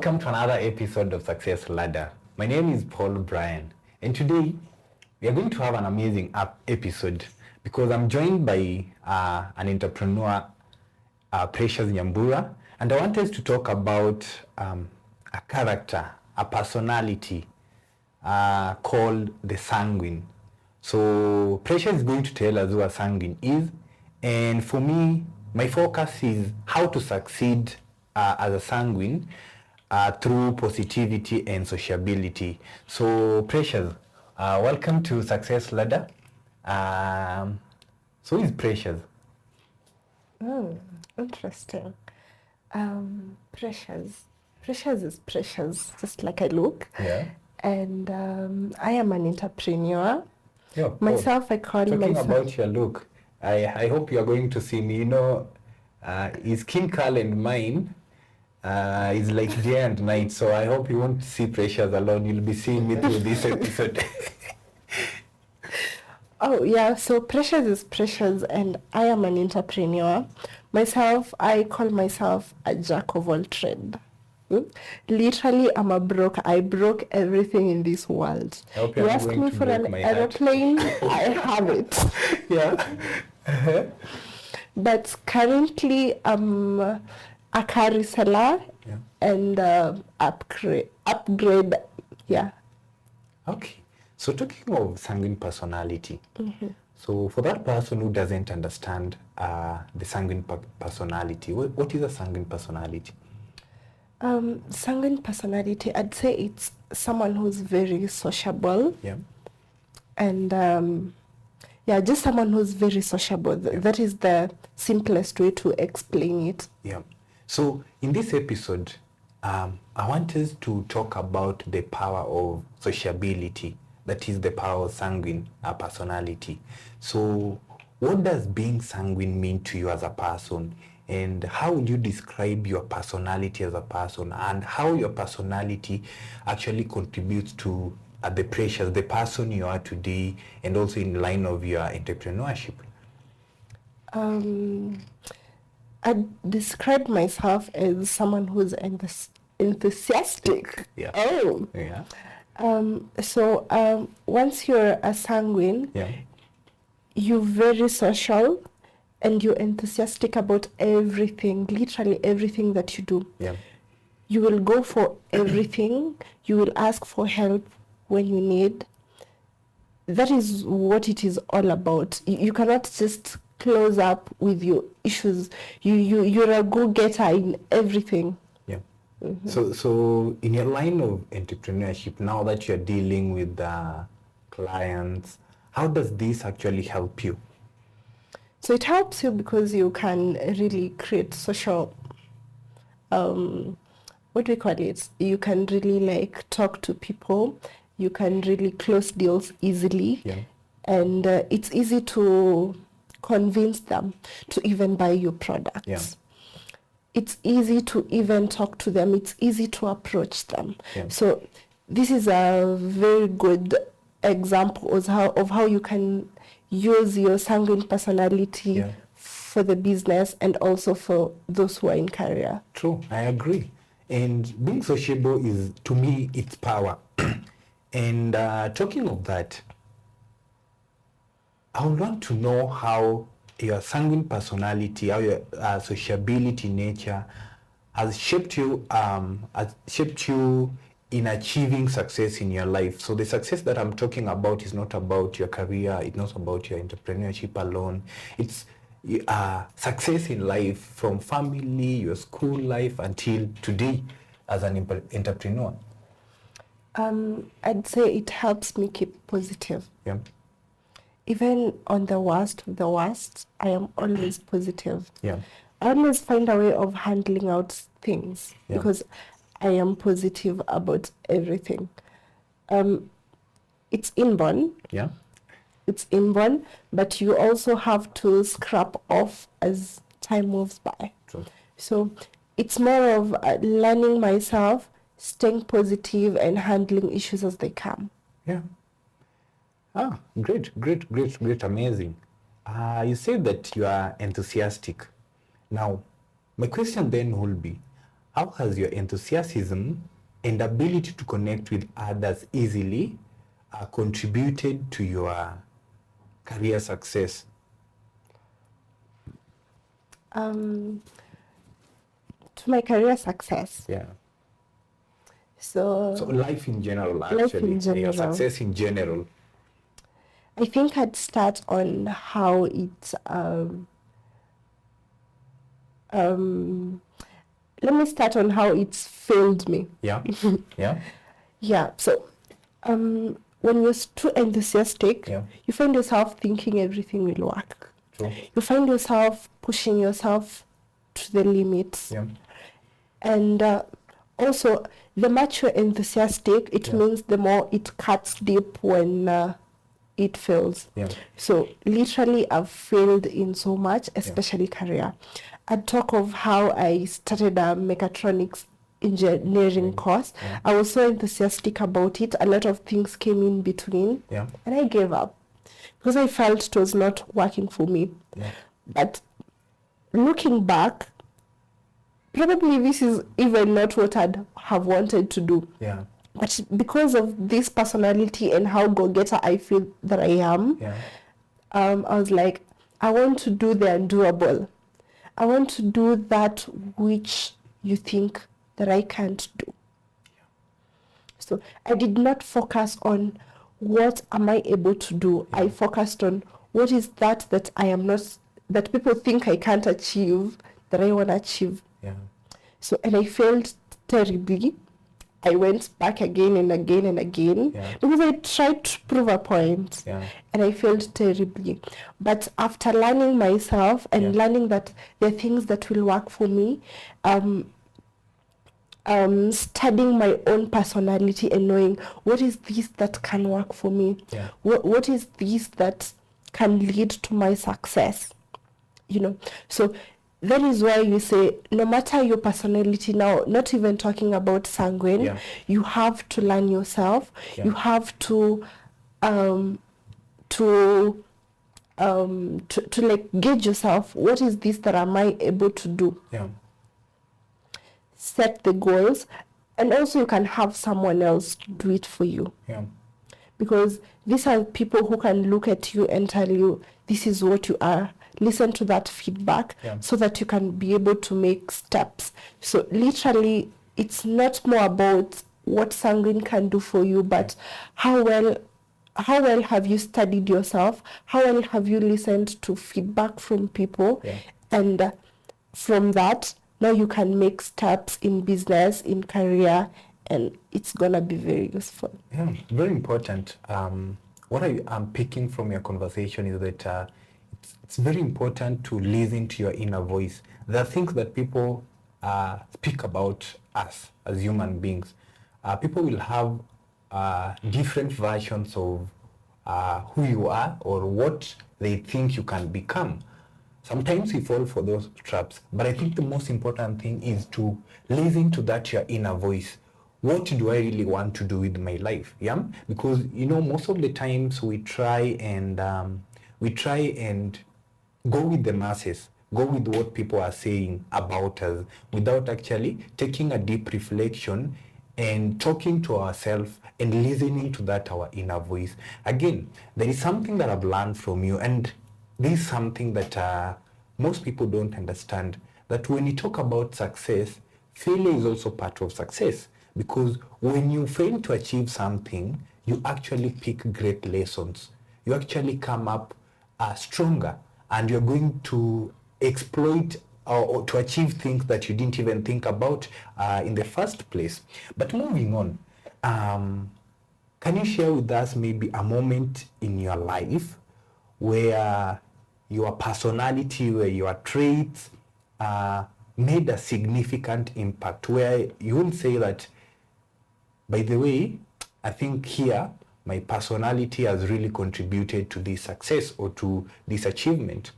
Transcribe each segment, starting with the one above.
Welcome to another episode of Success Ladder. My name is Paul Bryan, and today we are going to have an amazing episode because I'm joined by an entrepreneur, Precious Nyambura, and I want us to talk about a character, a personality called the Sanguine. So Precious is going to tell us who a Sanguine is, and for me, my focus is how to succeed as a Sanguine through positivity and sociability. So Precious, welcome to Success Ladder. So who is Precious? Interesting. Precious is precious, just like I look. Yeah. And I am an entrepreneur. Yeah, myself, I call talking myself... Talking about your look, I hope you are going to see me. You know, his skin color and mine is like day and night. So I hope you won't see Precious alone. You'll be seeing me through this episode. Oh, yeah. So Precious is precious, and I am an entrepreneur. Myself, I call myself a jack of all trades. Literally, I broke everything in this world. You ask me for an aeroplane, I have it. Yeah. But currently, I'm a car reseller and upgrade. Yeah. Okay. So talking of sanguine personality, so for that person who doesn't understand the sanguine personality, what is a sanguine personality? Sanguine personality, I'd say it's someone who's very sociable. Yeah. And just someone who's very sociable. That is the simplest way to explain it. Yeah. So in this episode, I want us to talk about the power of sociability. That is the power of sanguine personality. So what does being sanguine mean to you as a person? And how would you describe your personality as a person, and how your personality actually contributes to the Precious, the person you are today, and also in line of your entrepreneurship? I describe myself as someone who's enthusiastic. Yeah. Oh. Yeah. So once you're a sanguine, you're very social. And you're enthusiastic about everything, literally everything that you do. Yeah. You will go for everything. You will ask for help when you need. That is what it is all about. You cannot just close up with your issues. You're a go-getter in everything. Yeah. So in your line of entrepreneurship, now that you're dealing with clients, how does this actually help you? So it helps you because you can really create social, what do we call it? You can really talk to people. You can really close deals easily. Yeah. And it's easy to convince them to even buy your products. Yeah. It's easy to even talk to them. It's easy to approach them. Yeah. So this is a very good example of how you can use your sanguine personality for the business and also for those who are in career. True, I agree. And being sociable is, to me, it's power. And talking of that, I would want to know how your sanguine personality, how your sociability nature has shaped you in achieving success in your life. So the success that I'm talking about is not about your career, it's not about your entrepreneurship alone. It's success in life, from family, your school life, until today as an entrepreneur. I'd say it helps me keep positive. Yeah. Even on the worst of the worst, I am always positive. Yeah. I always find a way of handling out things because I am positive about everything. It's inborn. Yeah. It's inborn, but you also have to scrap off as time moves by. True. So it's more of learning myself, staying positive and handling issues as they come. Yeah. Great, amazing. You said that you are enthusiastic. Now, my question then will be, how has your enthusiasm and ability to connect with others easily contributed to your career success? To my career success. Yeah. So life in general, life actually. in general. Yeah, success in general. I think I'd start on how let me start on how it's failed me. Yeah. Yeah. Yeah. So when you're too enthusiastic, Yeah. you find yourself thinking everything will work. True. You find yourself pushing yourself to the limits. Yeah. And also, the much you're enthusiastic, it means the more it cuts deep when it fails. Yeah. So literally, I've failed in so much, especially career. I'd talk of how I started a mechatronics engineering course. Yeah. I was so enthusiastic about it. A lot of things came in between, Yeah. and I gave up because I felt it was not working for me. Yeah. But looking back, probably this is even not what I'd have wanted to do. Yeah. But because of this personality and how go-getter I feel that I am, I was like, I want to do the undoable. I want to do that which you think that I can't do. So I did not focus on what am I able to do. I focused on what is that I am not, that people think I can't achieve, that I want to achieve. Yeah. So, and I failed terribly. I went back again and again and again because I tried to prove a point, and I failed terribly. But after learning myself and learning that there are things that will work for me, studying my own personality and knowing what is this that can work for me, what is this that can lead to my success, so that is why you say, no matter your personality now, not even talking about sanguine, you have to learn yourself. You have to like gauge yourself. What is this that am I able to do? Set the goals, and also you can have someone else do it for you. Because these are people who can look at you and tell you, this is what you are. Listen to that feedback so that you can be able to make steps. So literally, it's not more about what sanguine can do for you, but how well have you studied yourself? How well have you listened to feedback from people? And from that, now you can make steps in business, in career, and it's gonna be very useful. Yeah, very important. What I'm picking from your conversation is that it's very important to listen to your inner voice. There are things that people speak about us as human beings. People will have different versions of who you are or what they think you can become. Sometimes we fall for those traps, but I think the most important thing is to listen to that your inner voice. What do I really want to do with my life? Yeah, because most of the times we try and go with the masses, go with what people are saying about us without actually taking a deep reflection and talking to ourselves and listening to that our inner voice. Again, there is something that I've learned from you, and this is something that most people don't understand, that when you talk about success, failure is also part of success. Because when you fail to achieve something, you actually pick great lessons. You actually come up stronger, and you're going to exploit or to achieve things that you didn't even think about in the first place. But moving on, can you share with us maybe a moment in your life where your personality, where your traits made a significant impact, where you will say that, by the way, I think here my personality has really contributed to this success or to this achievement?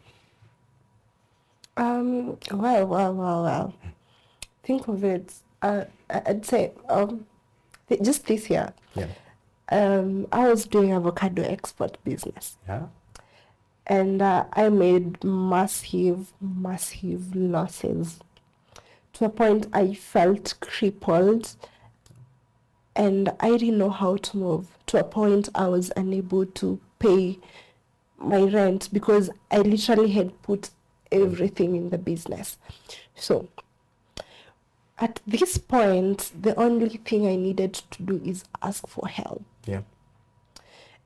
Well. Think of it. I'd say just this year. I was doing avocado export business. And I made massive losses. to a point I felt crippled, and I didn't know how to move. To a point I was unable to pay my rent because I literally had put everything in the business. So at this point, the only thing I needed to do is ask for help. Yeah.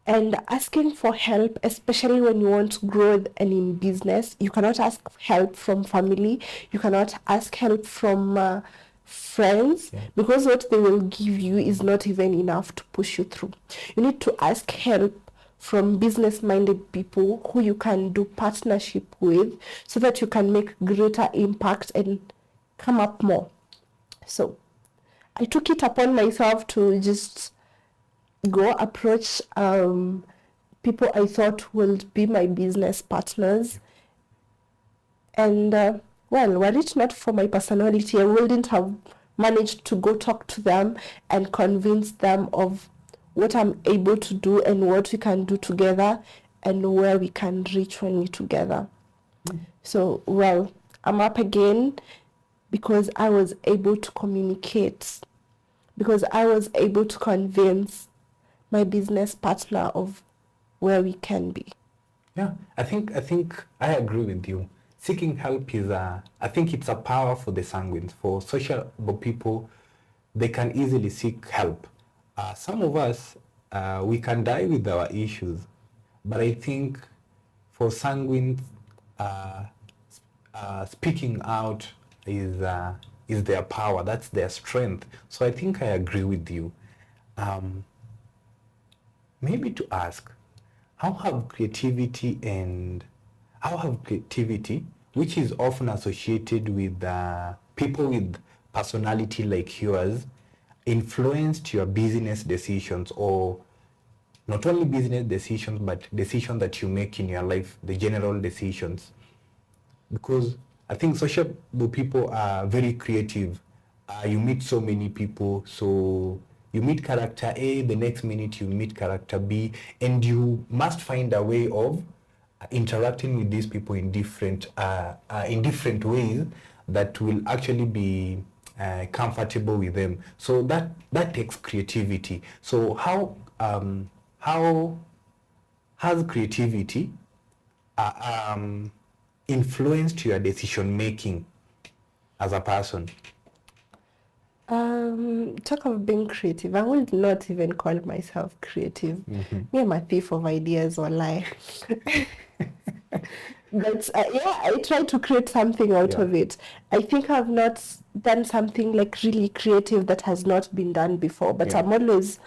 And asking for help, especially when you want to grow in business, you cannot ask help from family. You cannot ask help from friends, because what they will give you is not even enough to push you through. You need to ask help from business-minded people who you can do partnership with, so that you can make greater impact and come up more. So I took it upon myself to just go approach people I thought would be my business partners. And well, were it not for my personality, I wouldn't have managed to go talk to them and convince them of what I'm able to do and what we can do together and where we can reach when we're together. So, well, I'm up again because I was able to communicate, because I was able to convince my business partner of where we can be. Yeah, I think I agree with you. Seeking help is I think it's a power for the sanguines. For sociable people, they can easily seek help. Some of us, we can die with our issues, but I think for sanguines, speaking out is their power. That's their strength. So I think I agree with you. Maybe to ask, how have creativity, which is often associated with people with personality like yours, influenced your business decisions, or not only business decisions, but decisions that you make in your life, the general decisions? Because I think sociable people are very creative. You meet so many people, so you meet character A, the next minute you meet character B, and you must find a way of interacting with these people in different ways that will actually be comfortable with them. So that takes creativity. So how has creativity influenced your decision making as a person? Talk of being creative, I would not even call myself creative. Mm-hmm. Me, I'm a thief of ideas, or lie. But yeah, I try to create something out of it. I think I've not done something like really creative that has not been done before, but I'm always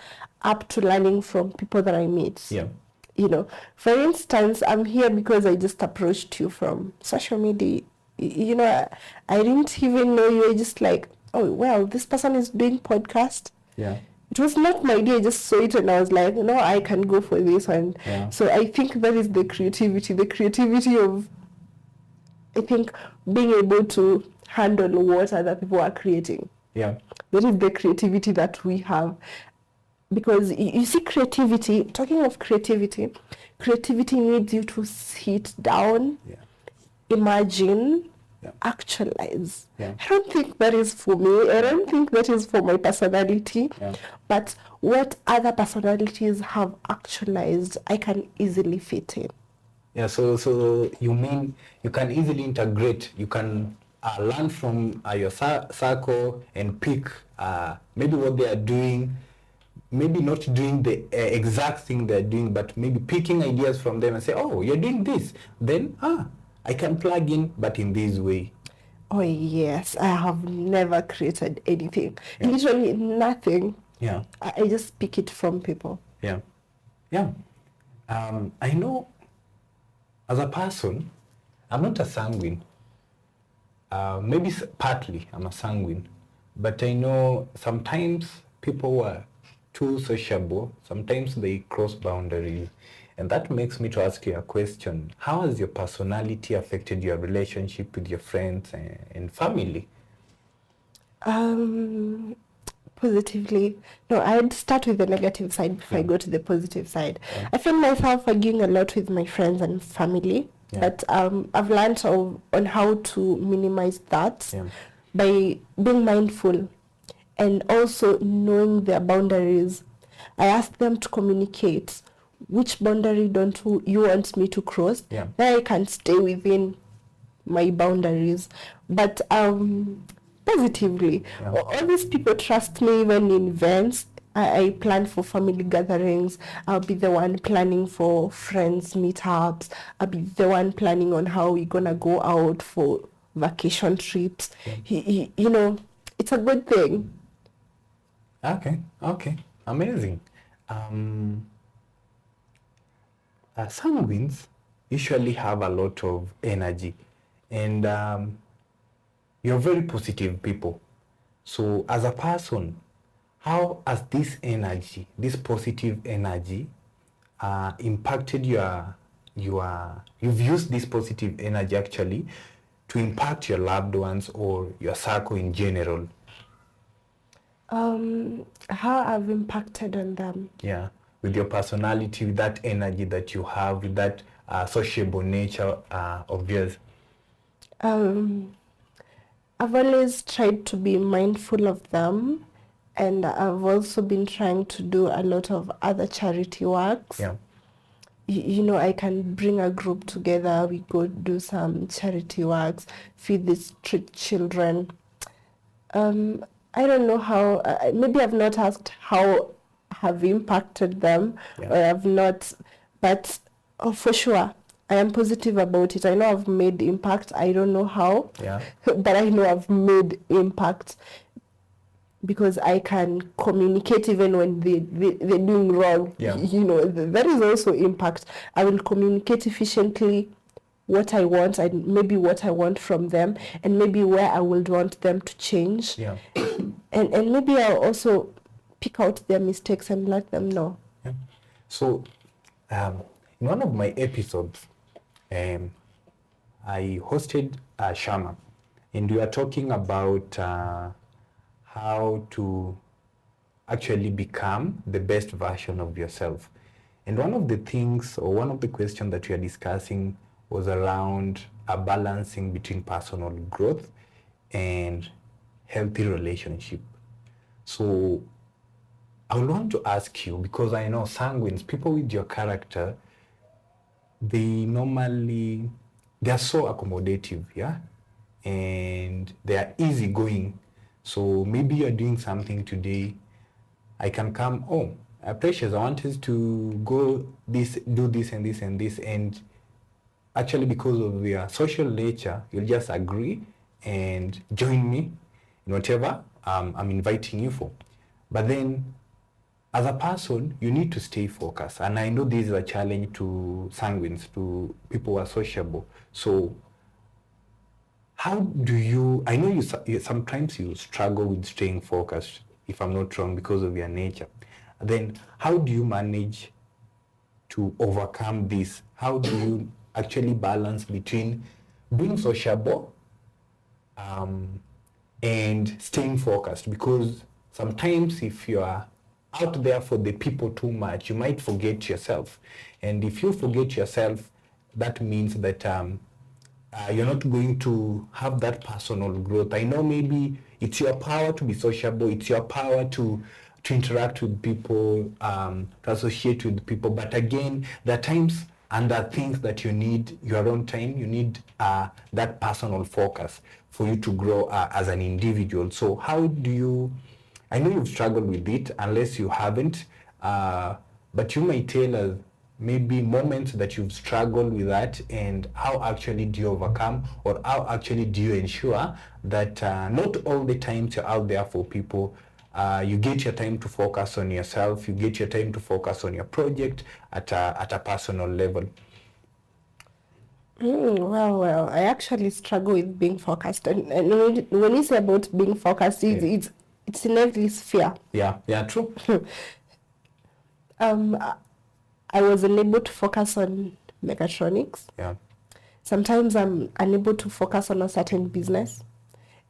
up to learning from people that I meet. Yeah. You know, for instance, I'm here because I just approached you from social media. You know, I didn't even know you were just like, oh, well, this person is doing podcast. Yeah. It was not my idea. I just saw it and I was like, no, I can go for this one. Yeah. So I think that is the creativity of, I think, being able to handle what other people are creating. Yeah. That is the creativity that we have. Because you see, creativity, talking of creativity needs you to sit down, imagine, actualize. I don't think that is for me. I don't think that is for my personality. But what other personalities have actualized, I can easily fit in. Yeah, so you mean you can easily integrate, you can learn from your circle and pick maybe what they are doing, maybe not doing the exact thing they're doing, but maybe picking ideas from them and say, oh, you're doing this, then I can plug in, but in this way. Oh yes, I have never created anything. Literally nothing. Yeah. I just pick it from people. Yeah. Yeah. I know as a person, I'm not a sanguine. Maybe partly I'm a sanguine, but I know sometimes people who are too sociable, sometimes they cross boundaries. And that makes me to ask you a question. How has your personality affected your relationship with your friends and family? Positively. No, I'd start with the negative side before I go to the positive side. I find myself arguing a lot with my friends and family, but I've learned on how to minimize that. by being mindful and also knowing their boundaries. I ask them to communicate which boundary don't you want me to cross. Yeah. Then I can stay within my boundaries. But positively, Yeah. all these people trust me even in events. I plan for family gatherings. I'll be the one planning for friends meetups. I'll be the one planning on how we're gonna go out for vacation trips. Yeah. You know, it's a good thing. Okay, amazing. Sanguines usually have a lot of energy, and you're very positive people. So as a person, how has this energy, this positive energy, impacted you've used this positive energy actually to impact your loved ones or your circle in general? How I've impacted on them. Yeah, with your personality, with that energy that you have, with that sociable nature of yours. I've always tried to be mindful of them, and I've also been trying to do a lot of other charity works. Yeah. You know, I can bring a group together, we go do some charity works, feed the street children. I don't know how, maybe I've not asked how have impacted them, Yeah. or I've not, but for sure, I am positive about it. I know I've made impact. I don't know how, Yeah. but I know I've made impact because I can communicate even when they're doing wrong. Yeah. You know, that is also impact. I will communicate efficiently what I want and maybe what I want from them, and maybe where I would want them to change. Yeah. And maybe I'll also pick out their mistakes and let them know. Yeah. So, in one of my episodes, I hosted Shama, and we are talking about how to actually become the best version of yourself. And one of the things, or one of the questions that we are discussing was around a balancing between personal growth and healthy relationship. So I would want to ask you, because I know sanguines, people with your character, they are so accommodative, yeah? And they are easygoing. So maybe you're doing something today, I can come, Precious, I want us to go do this and this and this, and actually because of your social nature, you'll just agree and join me in whatever I'm inviting you for. But then, as a person, you need to stay focused. And I know this is a challenge to sanguines, to people who are sociable. So how do you, I know you sometimes you struggle with staying focused, if I'm not wrong, because of your nature. Then how do you manage to overcome this? How do you actually balance between being sociable and staying focused? Because sometimes if you are out there for the people too much, you might forget yourself. And if you forget yourself, that means that you're not going to have that personal growth. I know maybe it's your power to be sociable, it's your power to interact with people, to associate with people. But again, there are times and there are things that you need your own time. You need that personal focus for you to grow as an individual. So how do you, I know you've struggled with it, unless you haven't, but you may tell us maybe moments that you've struggled with that, and how actually do you overcome, or how actually do you ensure that not all the times you're out there for people, you get your time to focus on yourself, you get your time to focus on your project at a personal level. Well, I actually struggle with being focused, and when you say about being focused, it's in every sphere. Yeah, true. I was unable to focus on mechatronics. Yeah. Sometimes I'm unable to focus on a certain business.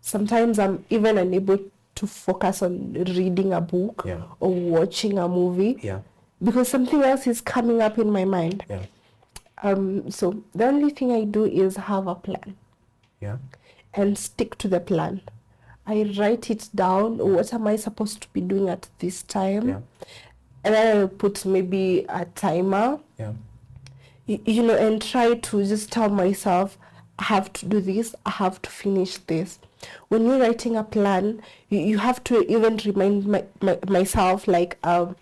Sometimes I'm even unable to focus on reading a book or watching a movie because something else is coming up in my mind. So the only thing I do is have a plan and stick to the plan. I write it down. What am I supposed to be doing at this time? Yeah. And then I'll put maybe a timer. Yeah. You know, and try to just tell myself, I have to do this, I have to finish this. When you're writing a plan, you have to even remind myself, like, why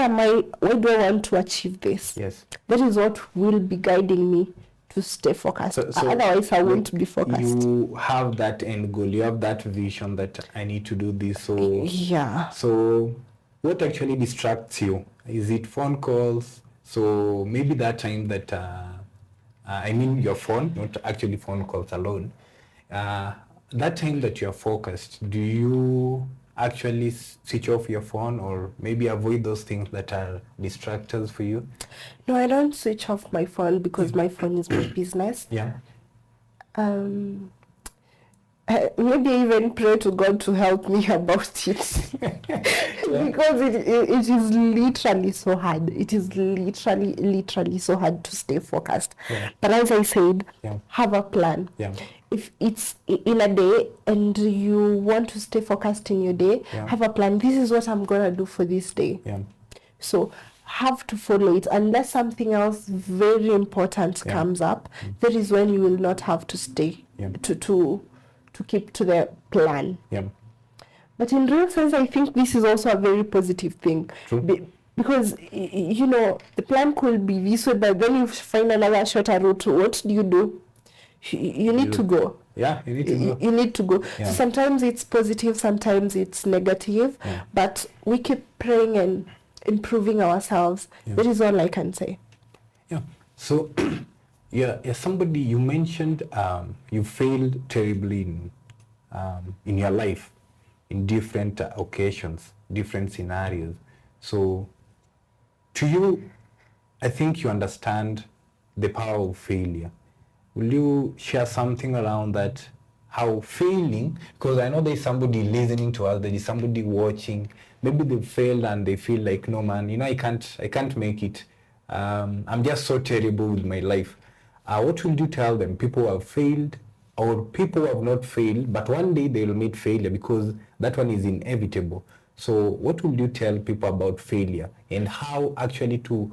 do I want to achieve this? Yes. That is what will be guiding me to stay focused. So otherwise I won't be focused. You have that end goal, you have that vision that I need to do this. So yeah. So what actually distracts you? Is it phone calls? So maybe that time that I mean your phone, not actually phone calls alone. That time that you're focused, do you actually switch off your phone or maybe avoid those things that are distractors for you? No, I don't switch off my phone because my phone is my business. Yeah. Maybe even pray to God to help me about it. Because it is literally so hard. It is literally so hard to stay focused. Yeah. But as I said, Yeah. have a plan. Yeah. If it's in a day and you want to stay focused in your day, Yeah. have a plan. This is what I'm going to do for this day. Yeah. So have to follow it. Unless something else very important comes up, that is when you will not have to stay to keep to the plan. Yeah. But in real sense, I think this is also a very positive thing. True. Because, you know, the plan could be this way, but then you find another shorter route. What do? You need to go. Yeah, you need to go. You need to go. Yeah. So sometimes it's positive, sometimes it's negative, but we keep praying and improving ourselves. Yeah. That is all I can say. Yeah. So, somebody you mentioned you failed terribly in your life, in different occasions, different scenarios. So, to you, I think you understand the power of failure. Will you share something around that? How failing, because I know there's somebody listening to us, there is somebody watching, maybe they failed and they feel like, no man, you know, I can't make it. I'm just so terrible with my life. What will you tell them? People who have failed or people who have not failed, but one day they will meet failure because that one is inevitable. So what will you tell people about failure and how actually to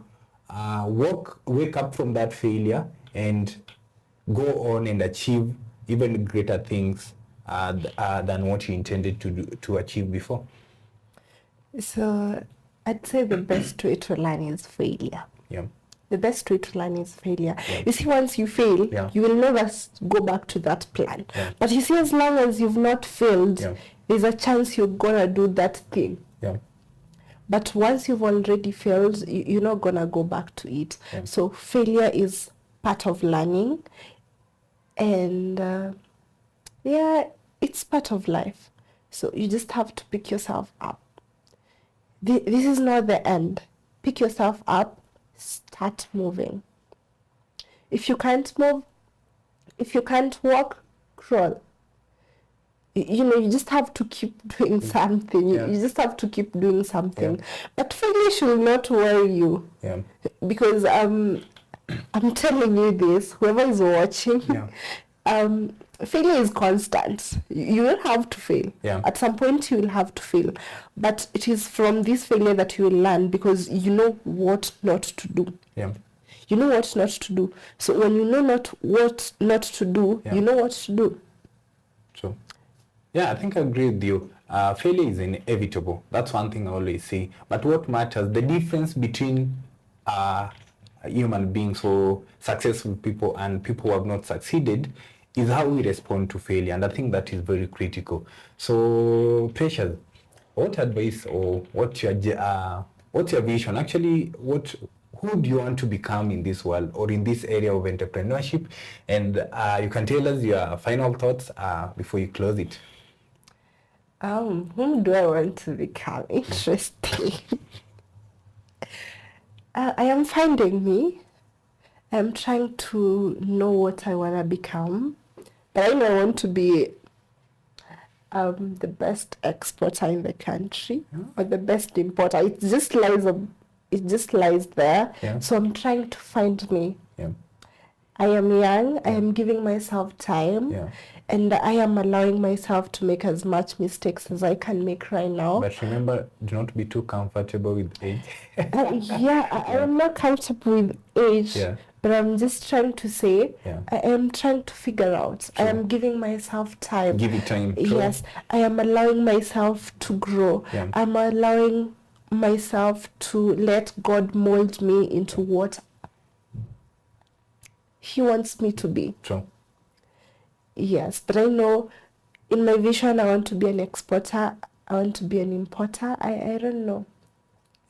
wake up from that failure and go on and achieve even greater things than what you intended to achieve before? So I'd say the best way to learn is failure. Yeah. The best way to learn is failure. Yeah. You see, once you fail, you will never go back to that plan. Yeah. But you see, as long as you've not failed, there's a chance you're gonna do that thing. Yeah. But once you've already failed, you're not gonna go back to it. Yeah. So failure is part of learning, and it's part of life. So you just have to pick yourself up. This is not the end. Pick yourself up, start moving. If you can't move, if you can't walk, crawl. You know, you just have to keep doing something. Yeah. You just have to keep doing something. Yeah. But failure should not worry you. Yeah. Because I'm telling you this, whoever is watching, failure is constant. You will have to fail. Yeah. At some point you will have to fail. But it is from this failure that you will learn, because you know what not to do. Yeah. You know what not to do. So when you know what not to do, you know what to do. True. Yeah, I think I agree with you. Failure is inevitable. That's one thing I always say. But what matters, the difference between human beings or successful people and people who have not succeeded is how we respond to failure. And I think that is very critical. So, Precious, what advice or what's your vision? Actually, who do you want to become in this world or in this area of entrepreneurship? And you can tell us your final thoughts before you close it. Whom do I want to become? Interesting. I am finding me. I'm trying to know what I want to become. But I know I want to be the best exporter in the country, or the best importer. It just lies there. Yeah. So I'm trying to find me. Yeah. I am young, I am giving myself time, Yeah. and I am allowing myself to make as much mistakes as I can make right now. But remember, do not be too comfortable with age. I am not comfortable with age, Yeah. but I'm just trying to say, Yeah. I am trying to figure out. I True. am giving myself time. Give it time. True. Yes, I am allowing myself to grow. Yeah. I'm allowing myself to let God mold me into what He wants me to be. True. Yes, but I know in my vision I want to be an exporter, I want to be an importer. I don't know.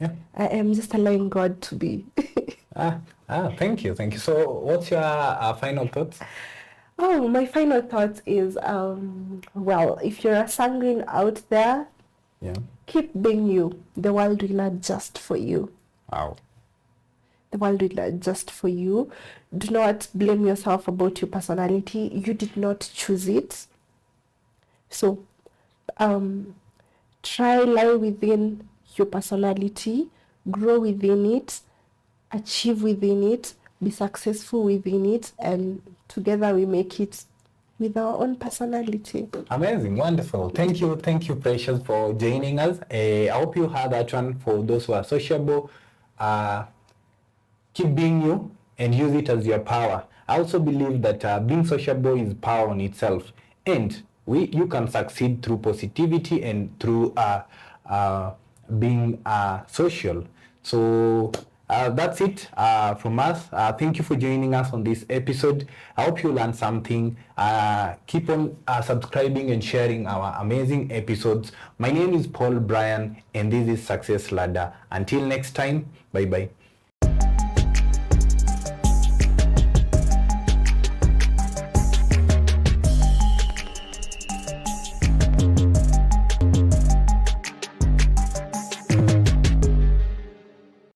Yeah. I am just allowing God to be. Thank you. So what's your final thoughts? Oh, my final thought is, well, if you're a sanguine out there, Yeah. keep being you. The world will adjust for you. Wow. The world will adjust for you. Do not blame yourself about your personality. You did not choose it. So, try lie within your personality, grow within it, achieve within it, be successful within it, and together we make it with our own personality. Amazing, wonderful. Thank you, Precious, for joining us. I hope you had that one. For those who are sociable, keep being you and use it as your power. I also believe that being sociable is power on itself, and you can succeed through positivity and through being social. So that's it from us. Thank you for joining us on this episode. I hope you learned something. Keep on subscribing and sharing our amazing episodes. My name is Paul Brian, and this is Success Ladder. Until next time, bye-bye.